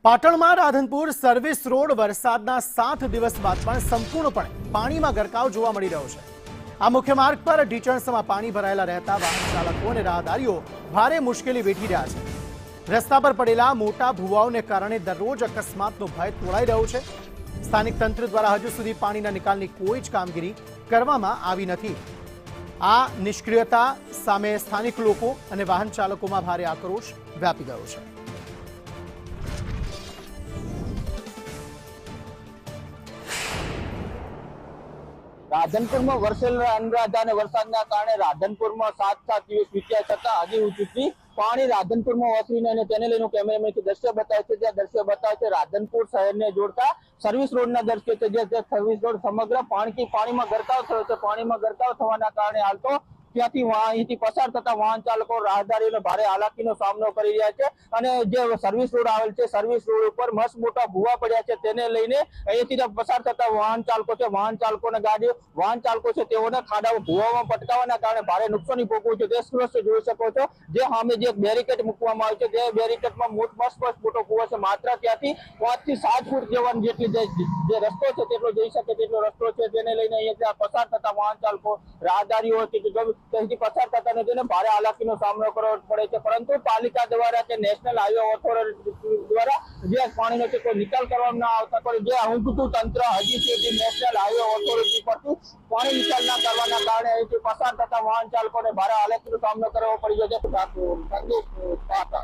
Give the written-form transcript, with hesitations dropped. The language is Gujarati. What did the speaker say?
પાટણમાં રાધનપુર સર્વિસ રોડ વરસાદના 7 દિવસ બાદ પણ સંપૂર્ણપણે પાણીમાં ગરકાવ જોવા મળી રહ્યો છે। આ મુખ્ય માર્ગ પર ઢીચણસમાં પાણી ભરાયેલા રહેતા વાહન ચાલકો અને રાહદારીઓ ભારે મુશ્કેલી વેઠી રહ્યા છે। રસ્તા પર પડેલા મોટા ભૂવાઓને કારણે દરરોજ અકસ્માતનો ભય તોળાઈ રહ્યો છે। સ્થાનિક તંત્ર દ્વારા હજુ સુધી પાણીના નિકાલની કોઈ જ કામગીરી કરવામાં આવી નથી। આ નિષ્ક્રિયતા સામે સ્થાનિક લોકો અને વાહન ચાલકોમાં ભારે આક્રોશ વ્યાપી ગયો છે। राधनपुर में वरसेला अनराधा वरसादना कारणे राधनपुर में 7 દિવસ વીત્યા છતાં હજી સુધી પાણી રાધનપુર માં ઓસરીને તેને લઈને કેમેરામેન દ્રશ્ય બતાવે છે। જે દ્રશ્ય બતાવે છે રાધનપુર શહેરને જોડતા સર્વિસ રોડના દ્રશ્ય છે। જે સર્વિસ રોડ સમગ્ર પાણીમાં ગરકાવ થયો છે। પાણીમાં ગરકાવ થવાના કારણે હાલ તો ત્યાંથી અહીંથી પસાર થતા વાહન ચાલકો રાહદારીઓને ભારે હાલાકીનો સામનો કરી રહ્યા છે। અને જે સર્વિસ રોડ આવેલ છે સર્વિસ રોડ ઉપર મસ્ત મોટા ભૂવા પડ્યા છે તેને લઈને અહીંથી પસાર થતા વાહન ચાલકો છે વાહન ચાલકો છે તેઓને ખાડાઓ ભૂવામાં પટકાવવાના કારણે ભારે નુકસાની ભોગવું છે। તે સ્પષ્ટ જોઈ શકો છો। જે સામે જે બેરિકેડ મૂકવામાં આવ્યું છે તે બેરિકેડમાં મસ્ત મોટો ભૂવો છે। માત્ર ત્યાંથી 5 થી 7 ફૂટ જેવાની જેટલી જે રસ્તો છે તેટલો જઈ શકે તેટલો રસ્તો છે। તેને લઈને અહીંયા પસાર થતા વાહન ચાલકો રાહદારીઓ ત્યાંથી પસાર થતા તેને ભારે હાલાકીનો સામનો કરવો પડે છે। પરંતુ પાલિકા દ્વારા કે નેશનલ હાઈવે ઓથોરિટી દ્વારા જે પાણીનો કોઈ નિકાલ કરવામાં ના આવતા પણ જે ઊંઘતું તંત્ર હજી સુધી નેશનલ હાઈવે ઓથોરિટી પરથી પાણી નિકાલ ના કરવાના કારણે અહીંથી પસાર થતા વાહન ચાલકોને ભારે હાલાકીનો સામનો કરવો પડી રહ્યો છે।